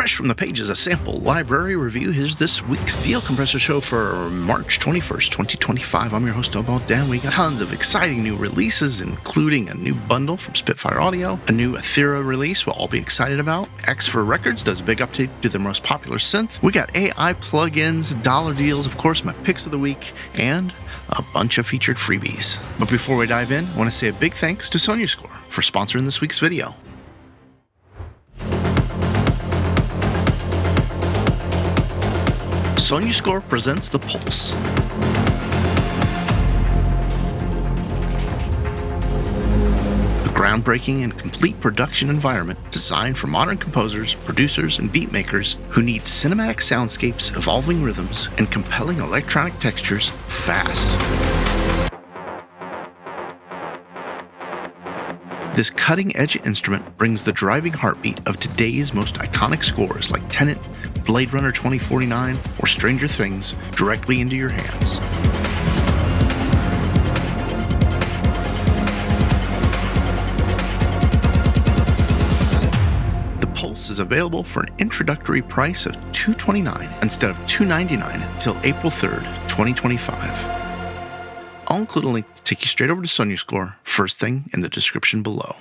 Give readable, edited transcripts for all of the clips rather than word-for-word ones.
Fresh from the pages, a sample library review. Here's this week's Steel Compressor Show for March 21st, 2025. I'm your host, Obal Dan. We got tons of exciting new releases, including a new bundle from Spitfire Audio, a new Ethereum release we'll all be excited about. X for Records does a big update to their most popular synth. We got AI plugins, dollar deals, of course, my picks of the week, and a bunch of featured freebies. But before we dive in, I want to say a big thanks to Sonuscore for sponsoring this week's video. Sonuscore presents The Pulse. A groundbreaking and complete production environment designed for modern composers, producers, and beatmakers who need cinematic soundscapes, evolving rhythms, and compelling electronic textures fast. This cutting-edge instrument brings the driving heartbeat of today's most iconic scores like Tenet, Blade Runner 2049, or Stranger Things directly into your hands. The Pulse is available for an introductory price of $229 instead of $299 until April 3rd, 2025. I'll include a link to take you straight over to Sonuscore, first thing in the description below.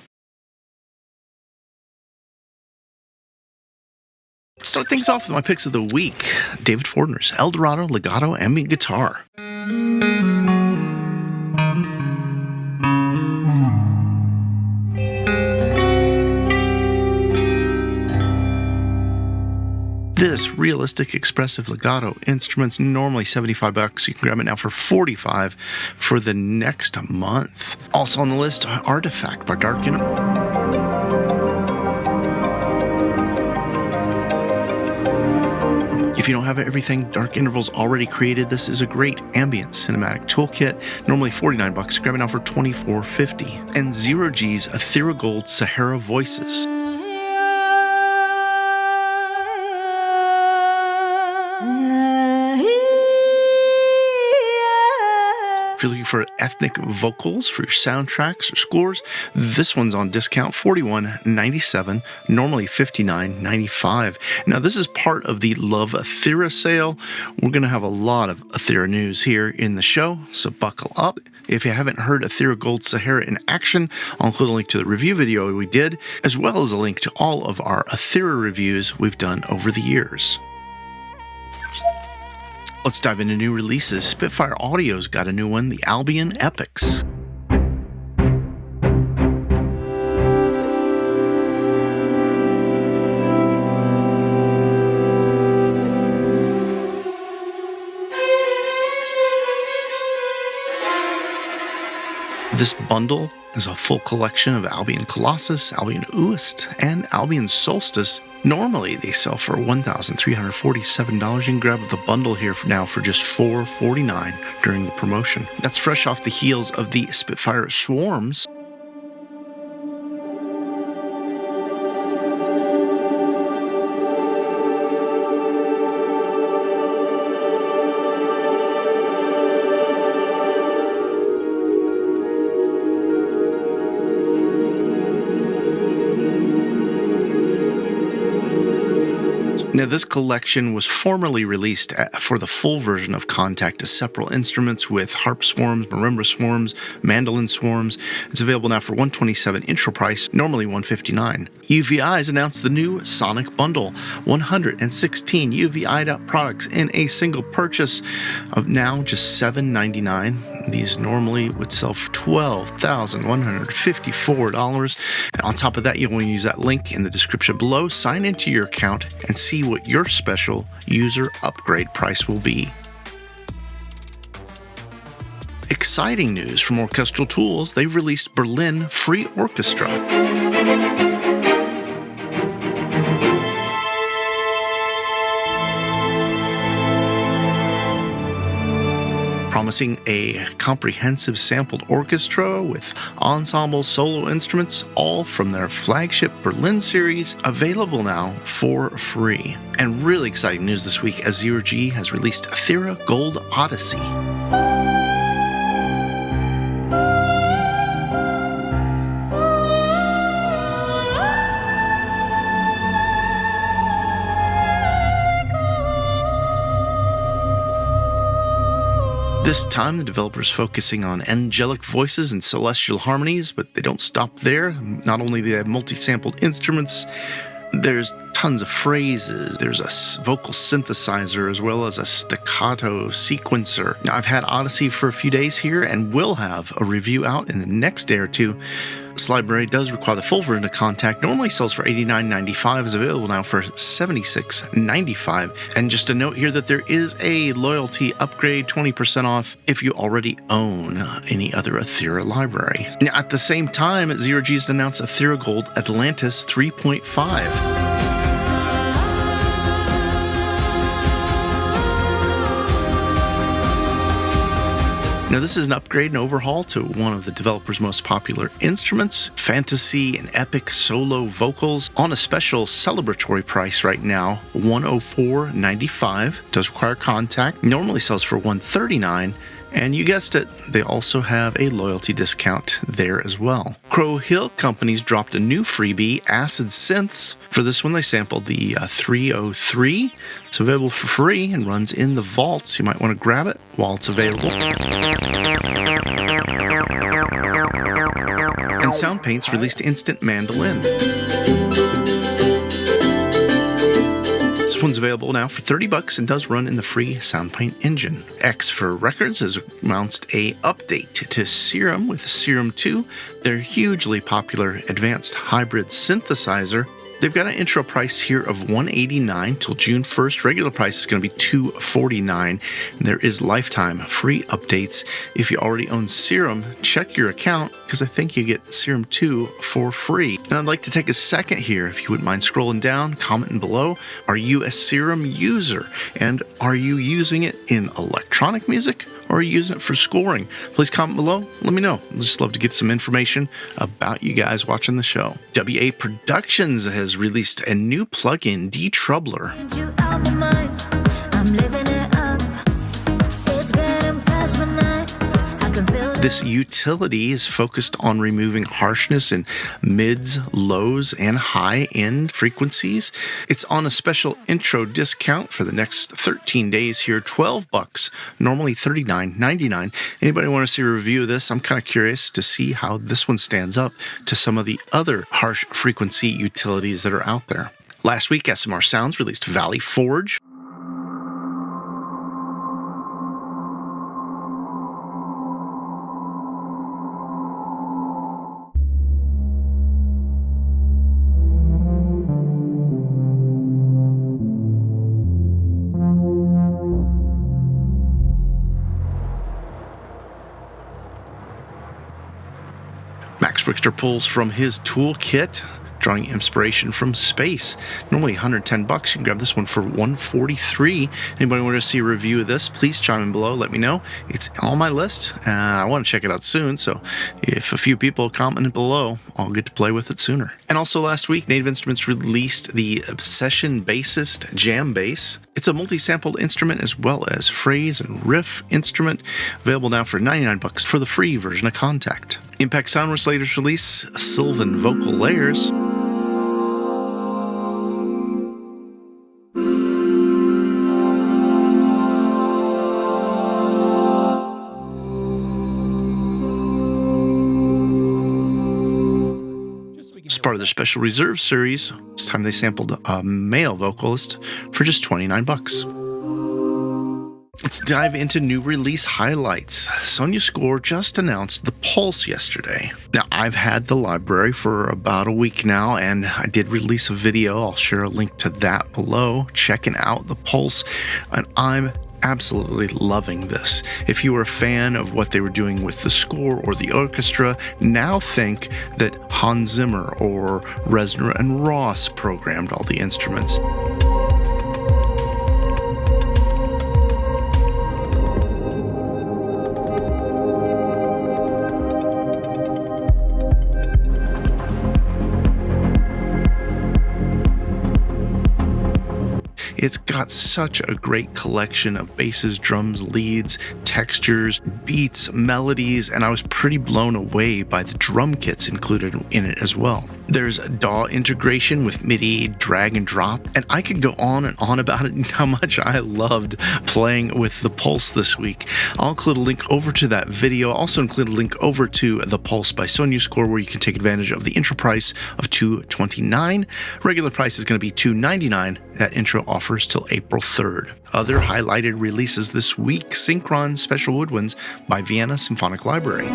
Let's start things off with my picks of the week. David Fordner's Eldorado Legato Ambient Guitar. This realistic, expressive legato instrument's normally $75. You can grab it now for $45 for the next month. Also on the list, Artifact by Dark Interval. If you don't have everything Dark Interval's already created, this is a great ambient cinematic toolkit. Normally $49. Grab it now for $24.50. And Zero G's Ethereal Gold Sahara Voices. If you're looking for ethnic vocals for your soundtracks or scores, this one's on discount, $41.97, normally $59.95. Now, this is part of the Love Aethera sale. We're going to have a lot of Aethera news here in the show, so buckle up. If you haven't heard Ethereal Gold Sahara in action, I'll include a link to the review video we did, as well as a link to all of our Aethera reviews we've done over the years. Let's dive into new releases. Spitfire Audio's got a new one, the Albion Epics. This bundle is a full collection of Albion Colossus, Albion Uist, and Albion Solstice. Normally, they sell for $1,347. You can grab the bundle here now for just $449 during the promotion. That's fresh off the heels of the Spitfire Swarms. Now, this collection was formerly released for the full version of Contact as separate instruments with harp swarms, marimba swarms, mandolin swarms. It's available now for $127 intro price, normally $159. UVI has announced the new Sonic Bundle, 116 UVI products in a single purchase of now just $7.99. These normally would sell for $12,154. And on top of that, you'll want to use that link in the description below, sign into your account, and see what your special user upgrade price will be. Exciting news from Orchestral Tools, they've released Berlin Free Orchestra. Promising a comprehensive sampled orchestra with ensemble solo instruments, all from their flagship Berlin series, available now for free. And really exciting news this week as Zero G has released Eethera Gold Odyssey. This time, the developer's focusing on angelic voices and celestial harmonies, but they don't stop there. Not only do they have multi-sampled instruments, there's tons of phrases, there's a vocal synthesizer, as well as a staccato sequencer. Now, I've had Odyssey for a few days here, and will have a review out in the next day or two. This library does require the full version of Contact. Normally sells for $89.95, is available now for $76.95. And just a note here that there is a loyalty upgrade, 20% off if you already own any other Aethera library. Now, at the same time, Zero G's announced Aethera Gold Atlantis 3.5. Now, this is an upgrade and overhaul to one of the developer's most popular instruments, fantasy and epic solo vocals, on a special celebratory price right now, $104.95. Does require Contact. Normally sells for $139. And you guessed it, they also have a loyalty discount there as well. Crow Hill Companies dropped a new freebie, Acid Synths. For this one, they sampled the 303. It's available for free and runs in the vaults. You might want to grab it while it's available. And Sound Paints released Instant Mandolin. This one's available now for $30 and does run in the free SoundPaint engine. X for Records has announced a update to Serum with Serum 2, their hugely popular advanced hybrid synthesizer. They've got an intro price here of $189 till June 1st. Regular price is going to be $249. And there is lifetime free updates. If you already own Serum, check your account because I think you get Serum 2 for free. And I'd like to take a second here, if you wouldn't mind scrolling down, commenting below. Are you a Serum user? And are you using it in electronic music? Or are you using it for scoring? Please comment below. Let me know. I'd just love to get some information about you guys watching the show. WA Productions has released a new plugin, Detroubler. This utility is focused on removing harshness in mids, lows, and high-end frequencies. It's on a special intro discount for the next 13 days here, $12, normally $39.99. Anybody want to see a review of this? I'm kind of curious to see how this one stands up to some of the other harsh frequency utilities that are out there. Last week, SMR Sounds released Valley Forge. Max Richter pulls from his toolkit, drawing inspiration from space. Normally $110. You can grab this one for $143. Anybody want to see a review of this? Please chime in below. Let me know. It's on my list. I want to check it out soon. So if a few people comment below, I'll get to play with it sooner. And also last week, Native Instruments released the Obsession Bassist Jam Bass. It's a multi-sampled instrument as well as phrase and riff instrument. Available now for $99 for the free version of Contact. Impact Sound Recyclers release Sylvan Vocal Layers. As part of their special reserve series, this time they sampled a male vocalist for just $29. Let's dive into new release highlights. Sonuscore just announced the Pulse yesterday. Now, I've had the library for about a week now, and I did release a video. I'll share a link to that below, checking out the Pulse, and I'm absolutely loving this. If you were a fan of what they were doing with the score or the orchestra, now think that Hans Zimmer or Reznor and Ross programmed all the instruments. It's got such a great collection of basses, drums, leads, textures, beats, melodies, and I was pretty blown away by the drum kits included in it as well. There's DAW integration with MIDI, drag and drop, and I could go on and on about it and how much I loved playing with the Pulse this week. I'll include a link over to that video. I'll also include a link over to the Pulse by Sonuscore, where you can take advantage of the intro price of $229. Regular price is going to be $299. That intro offers till April 3rd. Other highlighted releases this week: Synchron Special Woodwinds by Vienna Symphonic Library.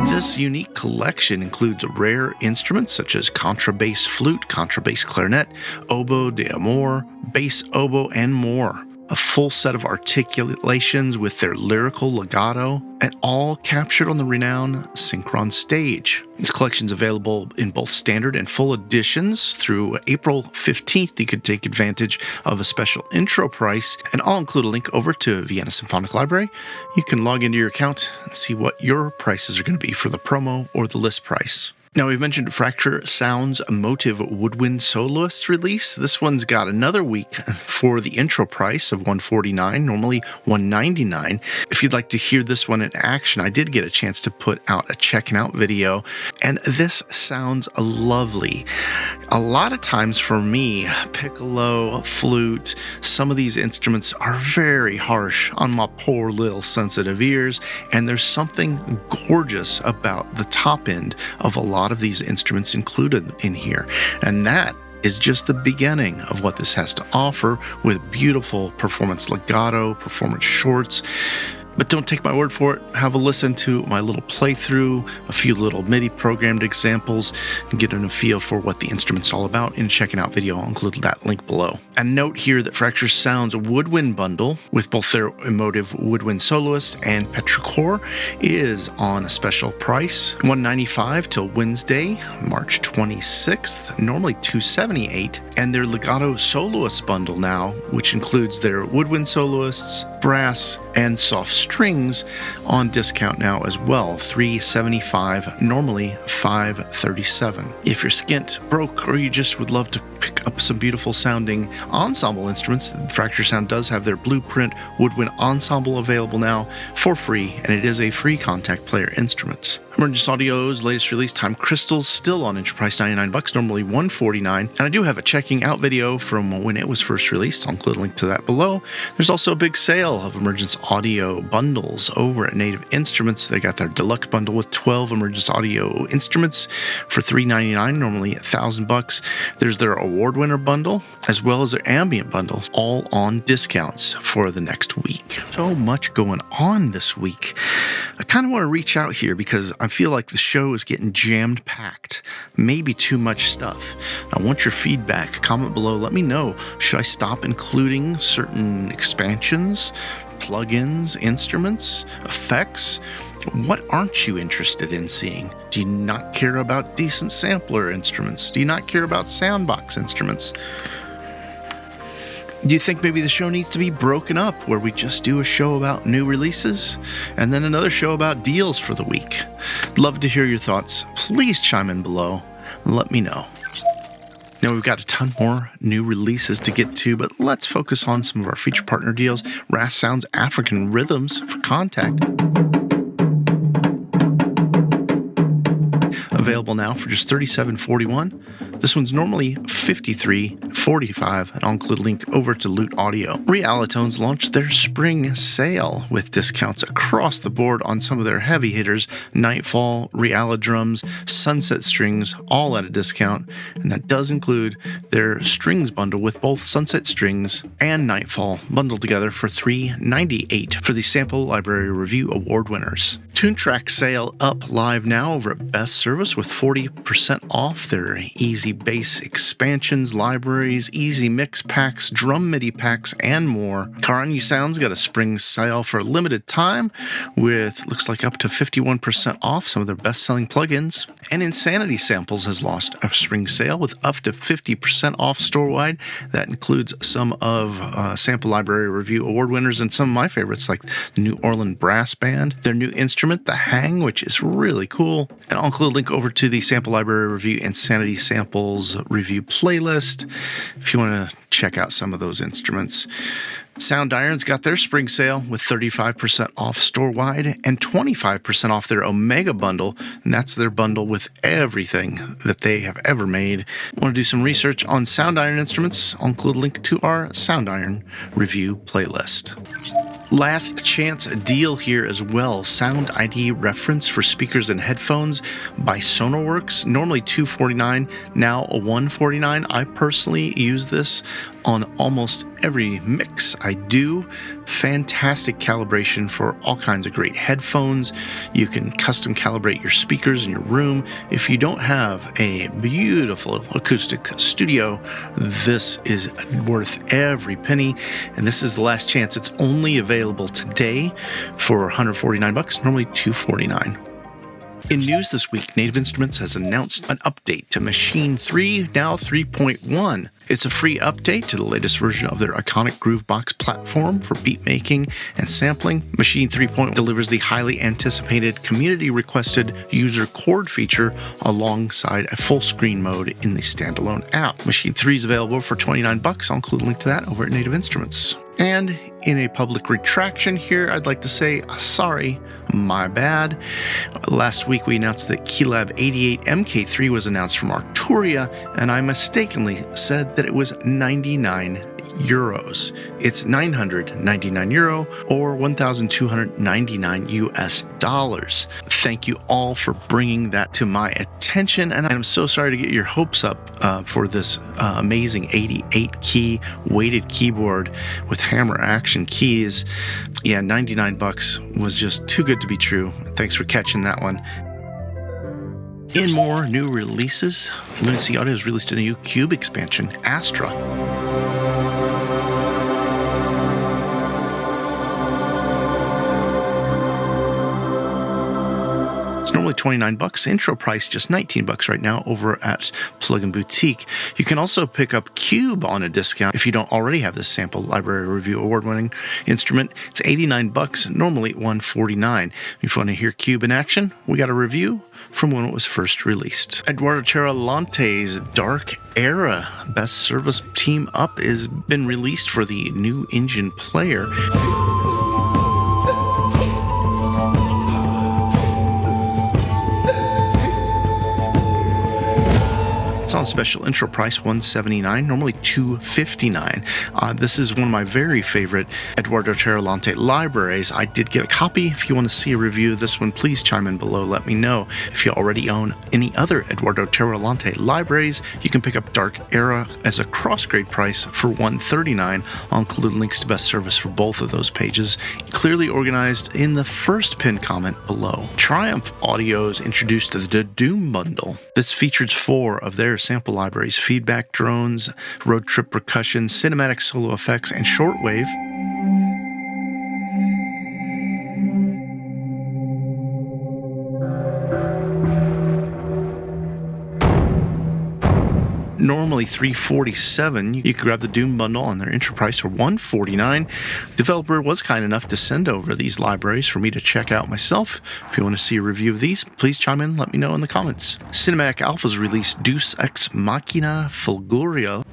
This unique collection includes rare instruments such as contrabass flute, contrabass clarinet, oboe d'amore, bass oboe, and more. A full set of articulations with their lyrical legato, and all captured on the renowned Synchron stage. This collection is available in both standard and full editions. Through April 15th, you could take advantage of a special intro price, and I'll include a link over to Vienna Symphonic Library. You can log into your account and see what your prices are going to be for the promo or the list price. Now, we've mentioned Fracture Sound's Motive Woodwind Soloist release. This one's got another week for the intro price of $149, normally $199. If you'd like to hear this one in action, I did get a chance to put out a checking out video, and this sounds lovely. A lot of times for me, piccolo, flute, some of these instruments are very harsh on my poor little sensitive ears, and there's something gorgeous about the top end of a lot of these instruments included in here, and that is just the beginning of what this has to offer, with beautiful performance legato, performance shorts. But don't take my word for it. Have a listen to my little playthrough, a few little MIDI programmed examples, and get a feel for what the instrument's all about in a checking out video. I'll include that link below. And note here that Fracture Sound's Woodwind bundle with both their Emotive Woodwind Soloist and Petrichor is on a special price, $195 till Wednesday, March 26th, normally $278. And their Legato Soloist bundle now, which includes their Woodwind Soloists, brass, and soft strings, on discount now as well, $375, normally $537. If you're skint, broke, or you just would love to pick up some beautiful sounding ensemble instruments, Fracture Sound does have their Blueprint Woodwind Ensemble available now for free, and it is a free contact player instrument. Emergence Audio's latest release, Time Crystals, still on intro price $99, normally $149. And I do have a checking out video from when it was first released. I'll include a link to that below. There's also a big sale of Emergence Audio bundles over at Native Instruments. They got their deluxe bundle with 12 Emergence Audio instruments for $399, normally $1,000. There's their award winner bundle, as well as their ambient bundle, all on discounts for the next week. So much going on this week. I kind of want to reach out here because I feel like the show is getting jammed packed, maybe too much stuff. I want your feedback. Comment below. Let me know. Should I stop including certain expansions, plugins, instruments, effects? What aren't you interested in seeing? Do you not care about decent sampler instruments? Do you not care about soundbox instruments? Do you think maybe the show needs to be broken up, where we just do a show about new releases and then another show about deals for the week? Love to hear your thoughts. Please chime in below and let me know. Now, we've got a ton more new releases to get to, but let's focus on some of our feature partner deals. Ras Sound's African Rhythms for Contact, available now for just $37.41. This one's normally $53.45, and I'll include a link over to Loot Audio. Realitones launched their spring sale with discounts across the board on some of their heavy hitters: Nightfall, Realidrums, Sunset Strings, all at a discount, and that does include their strings bundle with both Sunset Strings and Nightfall bundled together for $398 for the Sample Library Review Award winners. TuneTrack sale up live now over at Best Service with 40% off their Easy MIDI bass expansions, libraries, easy mix packs, drum MIDI packs, and more. Karanu Sound's got a spring sale for a limited time with, looks like, up to 51% off some of their best-selling plugins. And Insanity Samples has launched a spring sale with up to 50% off store-wide. That includes some of Sample Library Review Award winners and some of my favorites like the New Orleans Brass Band, their new instrument, the Hang, which is really cool. And I'll include a link over to the Sample Library Review Insanity Samples review playlist if you want to check out some of those instruments. Sound Iron's got their spring sale with 35% off store-wide and 25% off their Omega bundle, and that's their bundle with everything that they have ever made. Want to do some research on Sound Iron instruments? I'll include a link to our Sound Iron review playlist. Last chance deal here as well. Sound ID reference for speakers and headphones by Sonarworks. Normally $249, now $149. I personally use this on almost every mix I do. Fantastic calibration for all kinds of great headphones. You can custom calibrate your speakers in your room. If you don't have a beautiful acoustic studio, this is worth every penny. And this is the last chance. It's only available today for $149, normally $249. In news this week, Native Instruments has announced an update to Machine 3, now 3.1. It's a free update to the latest version of their iconic Groovebox platform for beat making and sampling. Machine 3.1 delivers the highly anticipated, community-requested user chord feature alongside a full screen mode in the standalone app. Machine 3 is available for $29. I'll include a link to that over at Native Instruments. And in a public retraction here, I'd like to say, sorry, my bad. Last week we announced that Keylab 88 MK3 was announced from Arturia, and I mistakenly said that it was 99 euros. It's 999 euro or 1,299 US dollars. Thank you all for bringing that to my attention, and I'm so sorry to get your hopes up for this amazing 88 key weighted keyboard with hammer action keys. Yeah, $99 was just too good to be true. Thanks for catching that one. In more new releases, Lunacy Audio has released a new Cube expansion, Astra. It's normally $29. Intro price just $19 right now over at Plugin Boutique. You can also pick up Cube on a discount if you don't already have this Sample Library Review award-winning instrument. It's $89, normally $149. If you want to hear Cube in action, we got a review from when it was first released. Eduardo Cheralante's Dark Era Best Service Team Up has been released for the new engine player. It's on special intro price, $179, normally $259. This is one of my very favorite Eduardo Cheralante libraries. I did get a copy. If you want to see a review of this one, please chime in below. Let me know. If you already own any other Eduardo Cheralante libraries, you can pick up Dark Era as a cross-grade price for $139. I'll include links to best service for both of those pages, clearly organized in the first pinned comment below. Triumph Audio's introduced the Doom Bundle. This features 4 of their sample libraries: feedback drones, road trip percussion, cinematic solo effects, and shortwave. Normally $347. You can grab the Doom Bundle on their intro price for $149. Developer was kind enough to send over these libraries for me to check out myself. If you want to see a review of these, please chime in, let me know in the comments. Cinematic Alpha's released Deus Ex Machina Fulguria.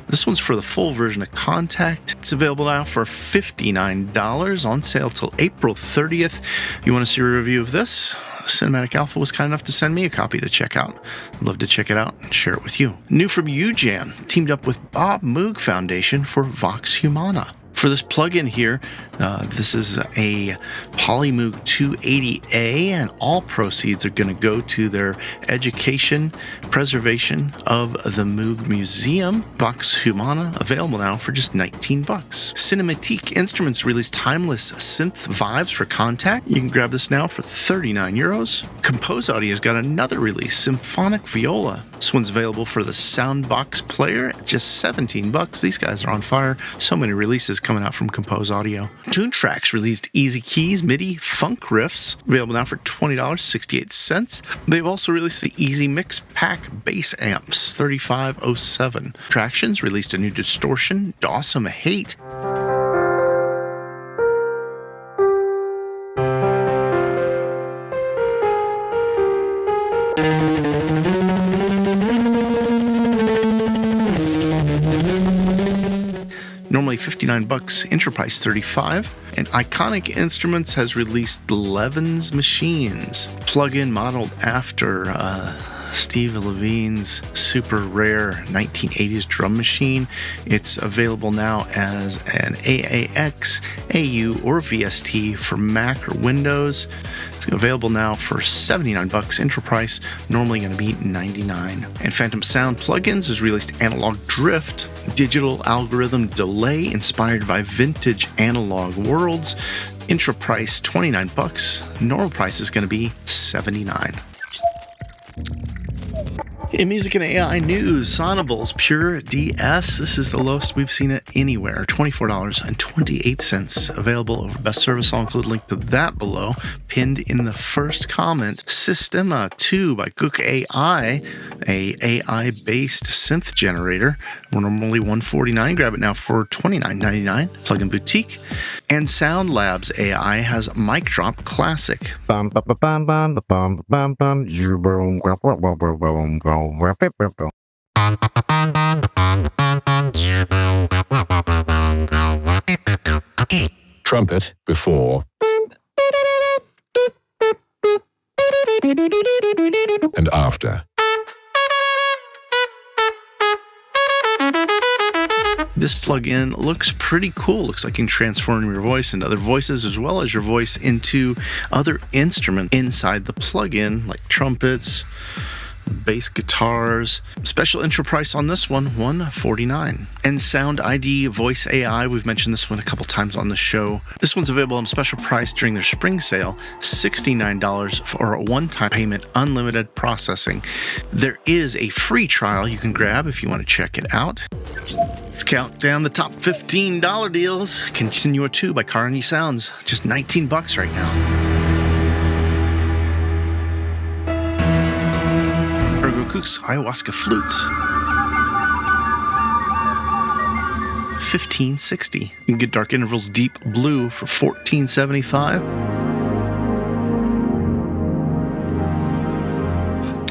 This one's for the full version of Contact. It's available now for $59, on sale till April 30th. You want to see a review of this? Cinematic Alpha was kind enough to send me a copy to check out. I'd love to check it out and share it with you. New from UJam, teamed up with Bob Moog Foundation for Vox Humana. For this plugin here, This is a Polymoog 280A, and all proceeds are going to go to their education, preservation of the Moog Museum. Vox Humana, available now for just $19. Cinematique Instruments released timeless synth vibes for Contact. You can grab this now for €39. Compose Audio's got another release, Symphonic Viola. This one's available for the Soundbox player at just $17. These guys are on fire. So many releases coming out from Compose Audio. Tune Tracks released Easy Keys MIDI Funk Riffs, available now for $20.68. They've also released the Easy Mix Pack Bass Amps 3507. Tractions released a new distortion, Dawsome Hate. Normally $59, intro price $35. And Iconic Instruments has released Levin's Machines, plug-in modeled after Steve Levine's super rare 1980s drum machine. It's available now as an AAX, AU, or VST for Mac or Windows. It's available now for $79, intro price, normally going to be $99. And Phantom Sound Plugins has released Analog Drift, digital algorithm delay inspired by vintage analog worlds. Intro price $29, normal price is going to be $79. In music and AI news, Sonables Pure DS. This is the lowest we've seen it anywhere, $24.28. Available over best service. I'll include a link to that below, pinned in the first comment. Systema 2 by Gook AI, a AI-based synth generator. We're normally $149. Grab it now for $29.99. Plugin Boutique. And Sound Labs AI has Mic Drop Classic. Trumpet before and after. This plugin looks pretty cool. Looks like you can transform your voice into other voices as well as your voice into other instruments inside the plugin, like trumpets, bass guitars. Special intro price on this one, $149. And Sound ID Voice AI, we've mentioned this one a couple times on the show. This one's available on a special price during their spring sale, $69 for a one-time payment, unlimited processing. There is a free trial you can grab if you want to check it out. Let's count down the top $15 deals. Continua 2 by Carney Sounds, just $19 right now. Cook's Ayahuasca Flutes, $15.60. You can get Dark Intervals Deep Blue for $14.75.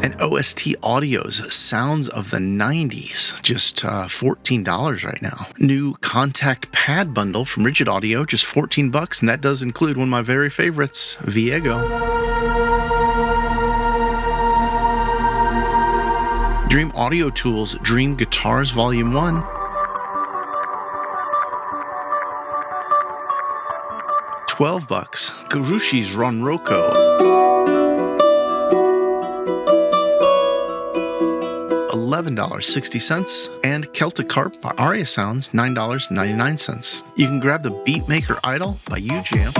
And OST Audio's Sounds of the 90s, just $14 right now. New Contact Pad Bundle from Rigid Audio, just $14, and that does include one of my very favorites, Viego. Dream Audio Tools Dream Guitars Volume 1. $12. Garushi's Ronroco. $11.60. And Celtic Harp by Aria Sounds, $9.99. You can grab the Beatmaker Idol by UJam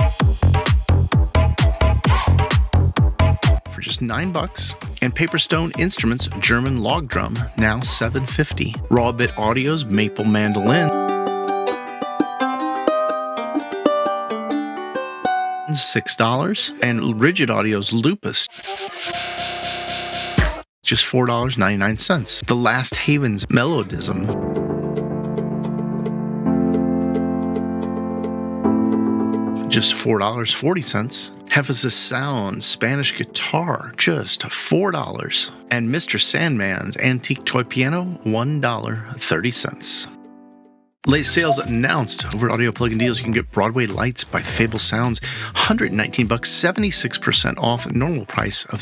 for just $9. And Paperstone Instruments German Log Drum, now $7.50. Raw Bit Audio's Maple Mandolin, $6. And Rigid Audio's Lupus, just $4.99. The Last Haven's Melodism, just $4.40. Hefez's Sound Spanish Guitar, just $4. And Mr. Sandman's Antique Toy Piano, $1.30. Latest sales announced over Audio Plugin Deals. You can get Broadway Lights by Fable Sounds, $119, 76% off, normal price of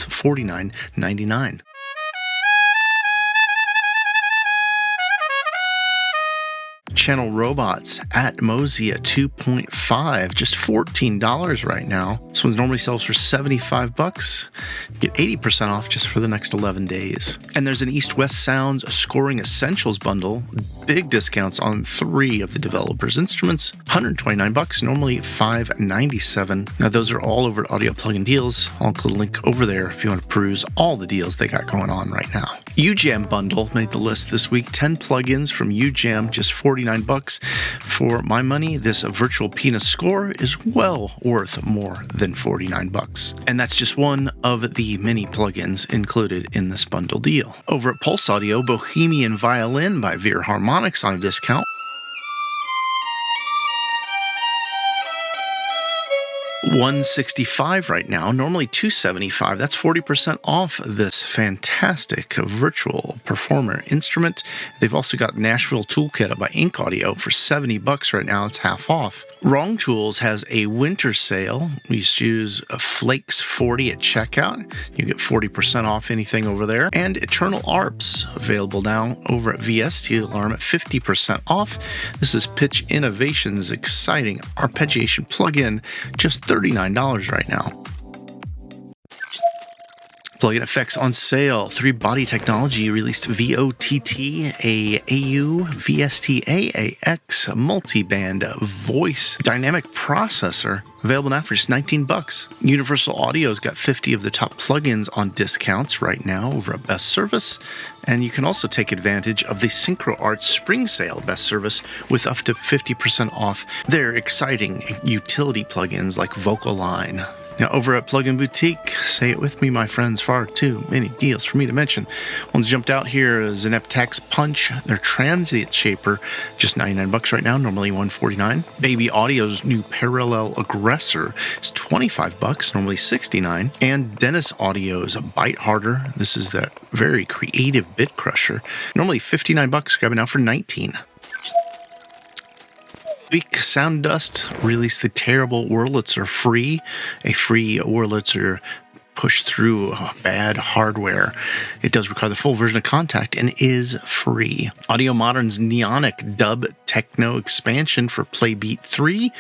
8-channel robots Atmosia 2.5, just $14 right now. This one normally sells for $75. You get 80% off just for the next 11 days. And there's an East-West Sounds Scoring Essentials bundle. Big discounts on 3 of the developers' instruments. $129, normally $597. Now those are all over Audio Plugin Deals. I'll include a link over there if you want to peruse all the deals they got going on right now. UJAM bundle made the list this week. 10 plugins from UJAM, just $49. For my money, this virtual Pina score is well worth more than $49. And that's just one of the many plugins included in this bundle deal. Over at Pulse Audio, Bohemian Violin by Veer Harmonics on a discount. $165 right now, normally $275. That's 40% off this fantastic virtual performer instrument. They've also got Nashville Toolkit by Ink Audio for $70 right now. It's half off. Wrong Tools has a winter sale. We just use Flakes 40 at checkout. You get 40% off anything over there. And Eternal Arps available now over at VST Alarm at 50% off. This is Pitch Innovation's exciting arpeggiation plugin, just $39 right now. Plugin effects on sale. 3 Body Technology released VOTT, a AU, VST AAX multiband voice dynamic processor. Available now for just $19. Universal Audio's got 50 of the top plugins on discounts right now over at Best Service. And you can also take advantage of the Synchro Arts Spring Sale Best Service with up to 50% off their exciting utility plugins like Vocal Line. Now, over at Plugin Boutique, say it with me, my friends, far too many deals for me to mention. One's jumped out here, Zeneptax Punch, their Transient Shaper, just $99 right now, normally $149. Baby Audio's new Parallel Aggressor is $25, normally $69. And Dennis Audio's Bite Harder, this is the very creative bit crusher, normally $59, grab it now for $19. Week Sound Dust released the Terrible Wurlitzer Free, a free Wurlitzer push through bad hardware. It does require the full version of Contact and is free. Audio Modern's Neonic Dub Techno expansion for Playbeat 3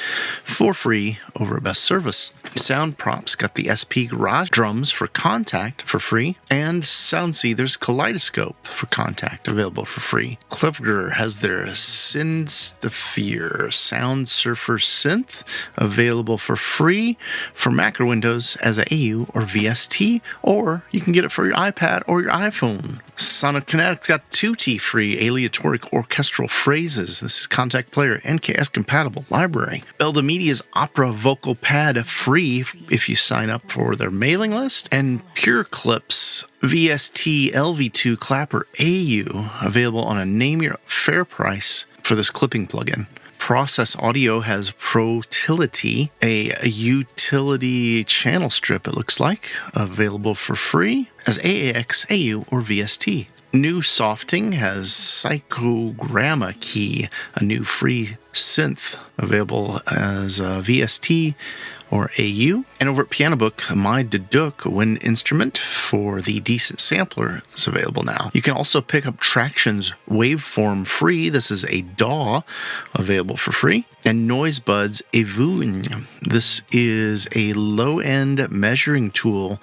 for free over at Best Service. Sound Props got the SP Garage drums for Contact for free, and Soundseether's Kaleidoscope for Contact available for free. Clever has their Synthsphere Sound Surfer Synth available for free for Mac or Windows as a AU or VST, or you can get it for your iPad or your iPhone. Sonokinetic's got Tutti free aleatoric orchestral phrases. This is Contact Player NKS compatible library. Belda Media's Opera Vocal Pad free if you sign up for their mailing list, and Pure Clips VST LV2 Clapper AU available on a name your fair price for this clipping plugin. Process Audio has Protility, a utility channel strip, it looks like, available for free as AAX, AU, or VST. New Softing has Psychogramma Key, a new free synth available as VST or AU. And over at Piano Book, My Deduk wind instrument for the Decent Sampler is available now. You can also pick up Traction's Waveform free. This is a DAW available for free. And Noisebuds Evoon. This is a low-end measuring tool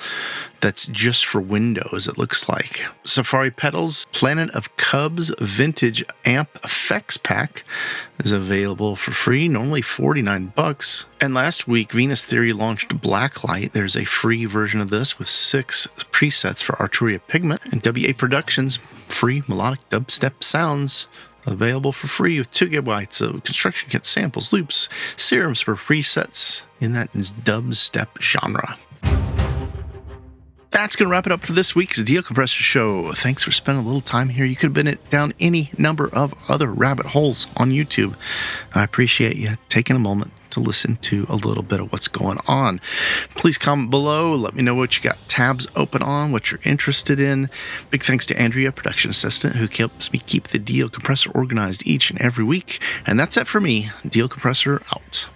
that's just for Windows, it looks like. Safari Pedals Planet of Cubs Vintage Amp Effects Pack is available for free, normally $49. And last week, Venus Theory launched Blacklight. There's a free version of this with 6 presets for Arturia Pigment. And WA Productions free melodic dubstep sounds available for free with 2 gigabytes of construction kit samples, loops, serums for presets in that dubstep genre. That's going to wrap it up for this week's Deal Compressor Show. Thanks for spending a little time here. You could have been down any number of other rabbit holes on YouTube. I appreciate you taking a moment to listen to a little bit of what's going on. Please comment below. Let me know what you got tabs open on, what you're interested in. Big thanks to Andrea, production assistant, who helps me keep the Deal Compressor organized each and every week. And that's it for me. Deal Compressor out.